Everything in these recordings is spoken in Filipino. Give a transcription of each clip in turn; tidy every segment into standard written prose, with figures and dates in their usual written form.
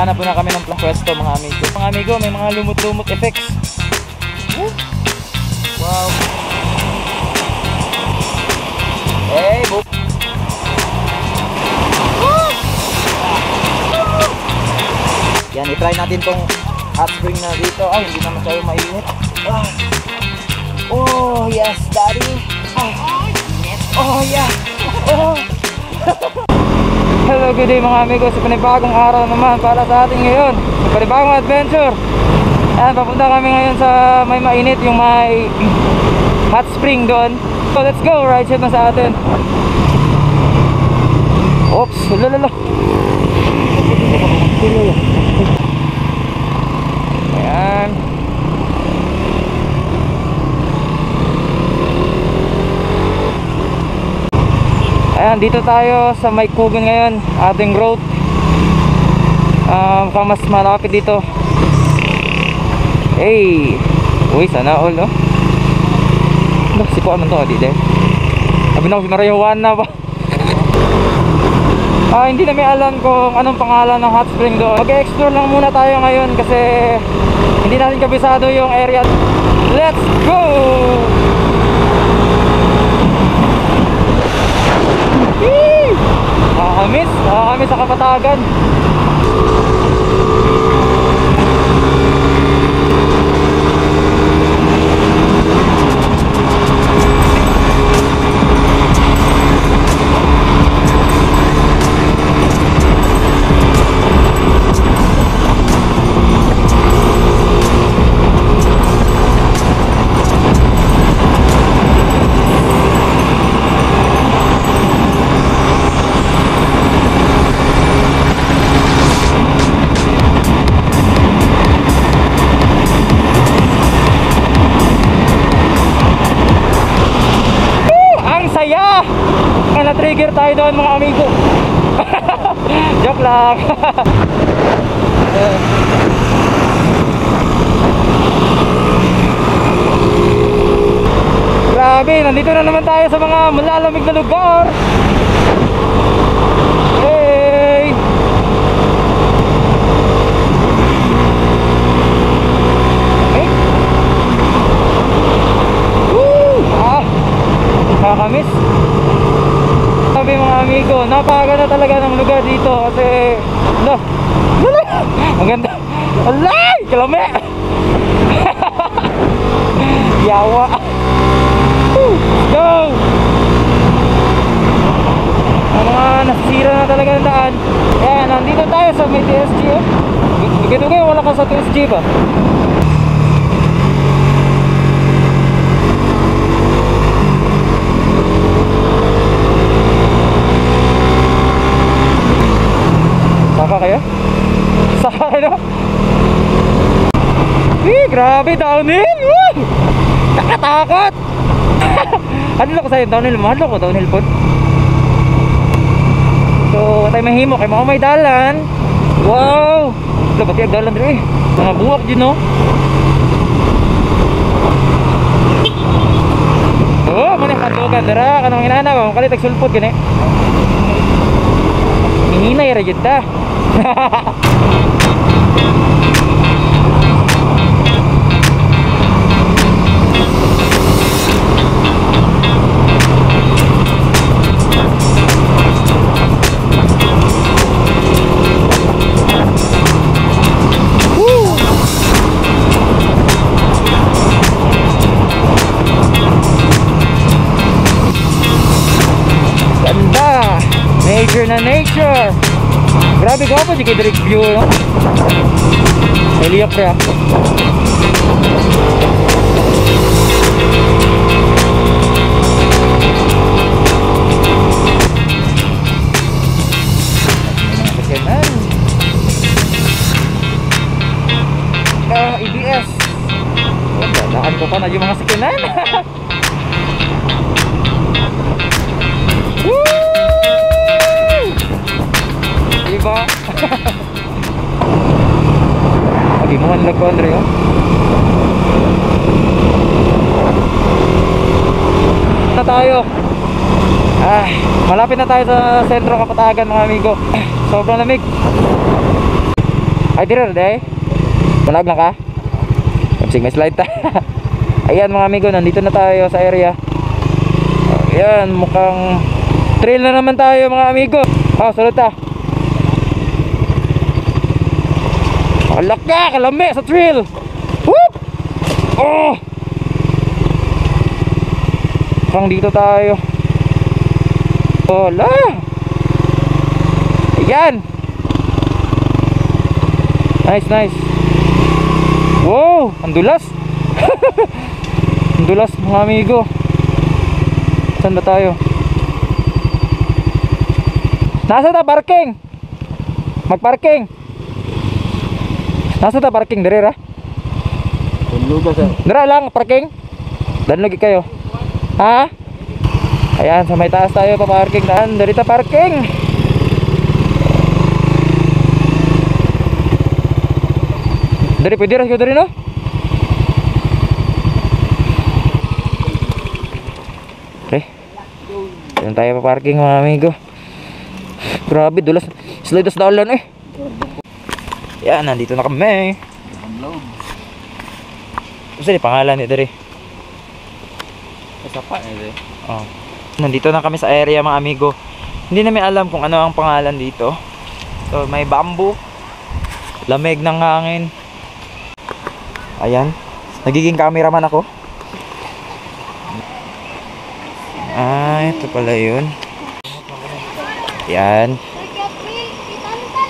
Nakahanap po na kami ng pwesto mga amigo. Mga amigo, may mga lumot-lumot effects. Wow. Hey, boop. Yan, i-try natin tong hot spring na dito. Ay, hindi naman tayo mainit. Oh, yes, daddy. Oh, yeah. Oh. Hello, good day mga amigo. Sa panibagong araw naman para sa atin ngayon. Sa panibagong adventure. Ayan, papunta kami ngayon sa may mainit, yung may hot spring doon. So let's go, ride shot na sa atin. Oops, lalala. Ayan. Ayan, dito tayo sa May Kugon ngayon, ating road. Mas malapit dito. Hey, uy, sana all, no? Si po naman to, dito. Sabi na ko si Marihuana na ba? Hindi namin alam kung anong pangalan ng hot spring doon. Mag-explore lang muna tayo ngayon kasi hindi natin kabisado yung area. Let's go! Nakakamiss sa Kapatagan. Na-trigger tayo doon mga amigo. Joke lang. Grabe, nandito na naman tayo sa mga malalamig na lugar. Hey! Hey! Woo! Nakakamiss. Sabi mga amigo, napakaganda talaga ng lugar dito kasi ang ganda. Alay! Kalame! Yawa! Go! Ang mga nasira na talaga ng daan. Ayan, nandito tayo sa may TSG. Begitu kayo, wala ka sa TSG ba? Saka kayo? Saka kayo? Grabe, downhill! Woo! Nakatakot! Ano ko sa'yo, downhill? Mahal ko, downhill po. So, tayo mahimo kay mga may dalan. Wow! Ba't yung dalan rin eh? Mga buwak dyan, no? Oh, manang katugan. Dara, kanong inana, makalit agsulpot gani. Hinay ra jud ta. Ganda! Nature na nature! Grabe ko po, sige direct view, no? Heliop kaya. EBS. Daan ko pa na yung mga sakinan. Diba? Lagi mo manlag ko, Andre, oh. Na tayo. Malapit na tayo sa sentro Kapatagan, mga amigo. Sobrang lamig. Ay, tira, day. Manag lang ka? Sige, may slide tayo. Ayan mga amigo, nandito na tayo sa area. Ayan, mukhang trail na naman tayo mga amigo. Oh, salud ta. Alak ka, kalami sa trail. Whoop! Oh! Mukhang dito tayo. Wala. Ayan. Nice, nice. Wow, ang dulas. Ang dulas mga amigo. Saan ba tayo? Nasa ta parking? Magparking. Nasa ta parking dire ra? Dira lang parking. Danlog kayo. Ha? Ayan, sa may taas tayo pa parking daan. Dari ta parking. Dari pwede ras ko dari no? Okay. Diyan tayo pa parking mga amigo. Grabe dulas. Slide sa dalan eh. Yan, nandito na kami. Kasi di pangalan ni dari. Sapa eh. Oh. Nandito na kami sa area mga amigo. Hindi namin alam kung ano ang pangalan dito. So may bamboo. Lamig ng hangin. Ayan. Nagiging cameraman ako. Ah, ito pala yun. Yan.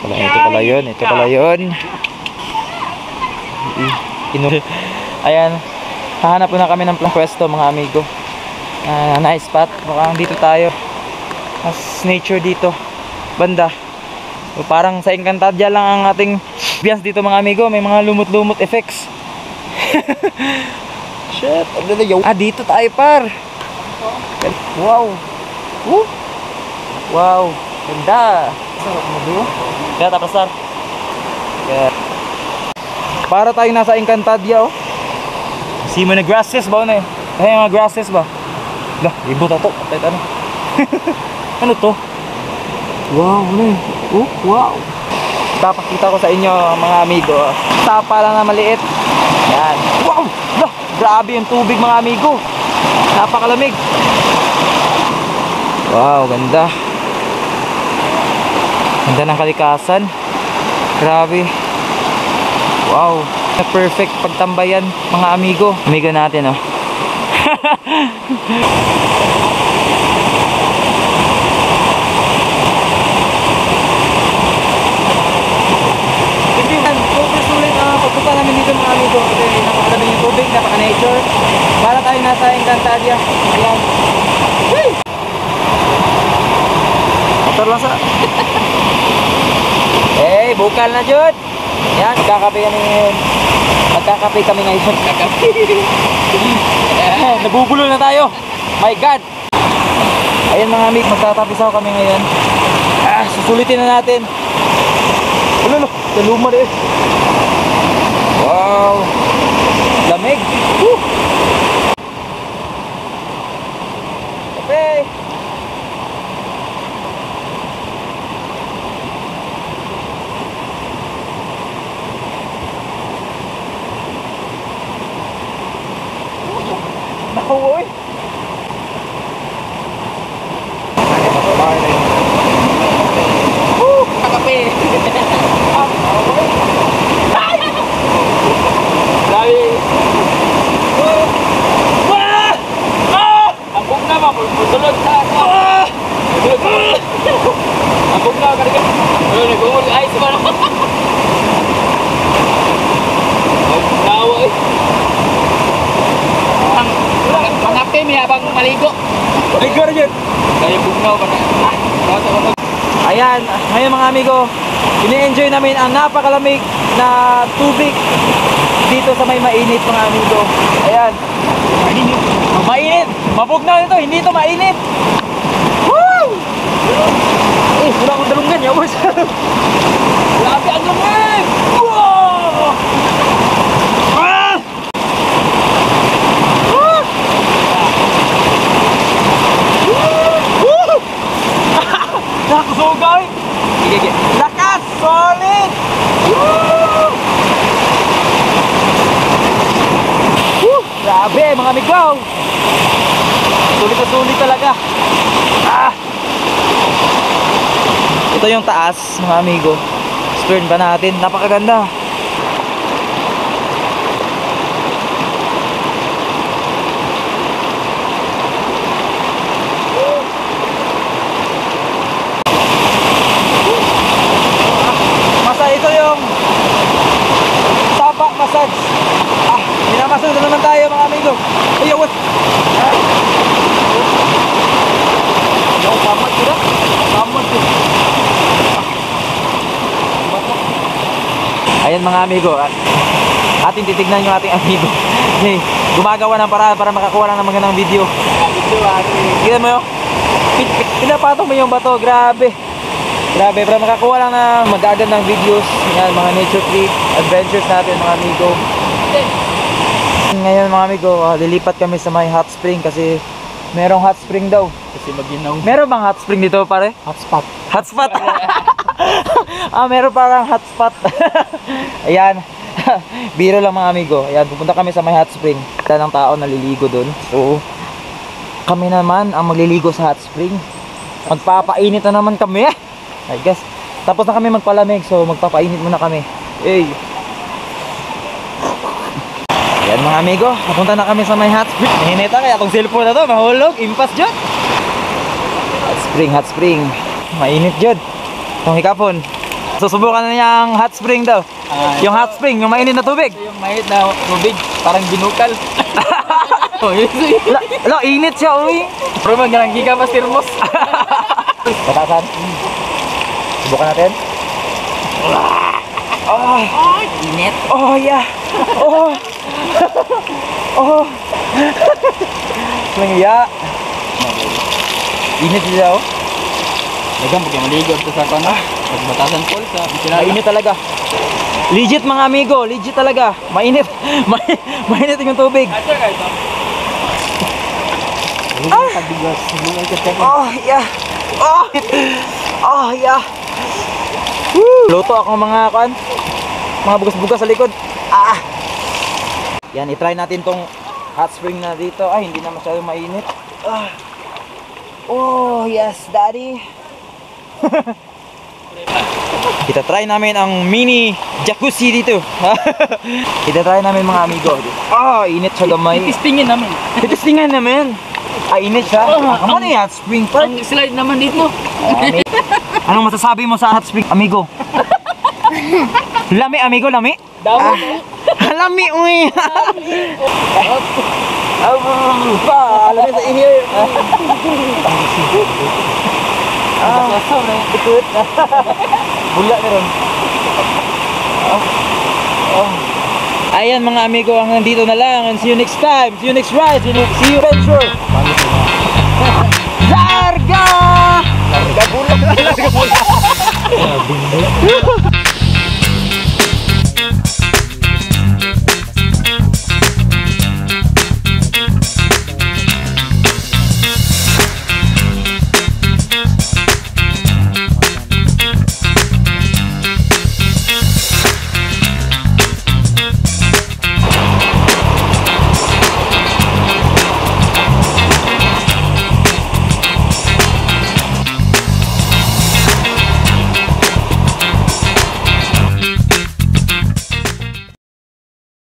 Ito pala yun. Ito pala yun. Ayan. Hahanap na kami ng pwesto mga amigo. Nice spot. Mukhang dito tayo. Mas nature dito. Banda. So, parang sa Encantadia lang ang ating bias dito mga amigo. May mga lumot-lumot effects. Shit. Dito tayo par. Wow. Woo. Wow. Ganda. Kaya tapos sir. Para tayo nasa Encantadia oh. See mo na grasses ba na eh. Ay mga grasses ba? Dah, ibot ato. Patay ano. Ano to? Wow, ano eh. Oh, wow. Papakita ko sa inyo mga amigo. Tapa lang na maliit. Yan. Wow! Dah, grabe yung tubig mga amigo. Napakalamig. Wow, ganda. Ganda ng kalikasan. Grabe. Wow. Perfect pagtambayan mga amigo. Amigo natin oh. Super sulit ang pagpunta namin dito mga amigo. Kasi napakalabi yung tubig, napaka-nature. Para tayo nasa Encantadia. Ayan. Woo! Motor lang sa. Eh, bukal na jud. Yan, magkakape kami ngayon. Magkakape kami ngayon. Nabubulo na tayo. My God. Ayan mga amigo, magtatapisaw kami ngayon. Susulitin na natin. Ulolo, taluma rin. Wow. Lamig. Woo. Kape. Nakuha eh. Kape. Dali. Ambog na ba? Pulsulod sa ako. Ambog na. Ano nag-umul? Ay, sumano. Nawa eh. Pangape may habang maligo. Maligo rin yun. Kaya bugnaw ka na. Ayan, ngayon mga amigo, ini-enjoy namin ang napakalamig na tubig dito sa may mainit mga amigo. Ayan. Mainit. Mabugnaw nito, hindi ito mainit. Woo! Eh, wala akong dalunggan niya, boss. Grabe ang lamig! Wow! Ah! Lakas! Solid! Woo! Grabe mga amigo. Sulit na sulit talaga. Ito yung taas mga amigo. Stern pa natin. Napakaganda. Ito yung tapak massage. Minamassage na naman tayo mga amigo. Ayaw, what? Ayaw, pamat ko na. Pamat ko. Ayan mga amigo, ating titignan yung ating amigo. Hey, gumagawa ng paraan para makakuha lang ng magandang video. Tignan mo yun. Pinapatong mo yung bato, grabe. Grabe, para makakuha lang na magagandang videos. Yan, mga nature trip, adventures natin mga amigo. Ngayon mga amigo, lilipat kami sa may hot spring kasi merong hot spring daw. Kasi maginaw. Meron bang hot spring dito pare? Hotspot. Hotspot? Meron parang hotspot. Ayan. Biro lang mga amigo. Ayan, pupunta kami sa may hot spring. Kita ng tao naliligo dun. So, kami naman ang magliligo sa hot spring. Magpapainit na naman kami. I guess. Tapos na kami magpalamig, so magpapainit muna kami. Hey. Ayan mga amigo, napunta na kami sa may hot spring. Nahinita kaya itong cellphone na to, mahulog, impas dyan. Hot spring. Mainit dyan. Itong hikapon. Susubukan na niyang hot spring daw. Yung hot spring, yung mainit na tubig. Yung mainit na tubig, parang binukal. Init siya, uy. Pero magandang giga mas termos. Batasan. Subukan natin. Init. Oh, yeah. Langya. Init siya, oh. Dagang pag maligo ito sa kano. Pagbatasan po sa bisinala. Mainit talaga. Legit mga amigo, legit talaga. Mainit. Mainit yung tubig. Oh, yeah. Oh, yeah. Woo! Luto ako mga kan. Mga bugas-bugas sa likod. Yan, i-try natin tong hot spring na dito. Ay, hindi na masyadong mainit. Oh, yes, daddy. Kita try namin ang mini jacuzzi dito. Kita try namin mga amigo. Init siya gamay. Titistingin namin. Titistingan namin. Init siya. Ano na hot spring park? Ang slide naman dito. Anong masasabi mo sa hot spring, amigo? Lami, amigo, lami? Damo. Lami, uy. Lami sa inyo. Ikut. Bula na rin. Ayan mga amigo, hanggang dito na lang. And see you next time. See you next ride. See you adventure. Larga! Larga bulak. Larga bulak.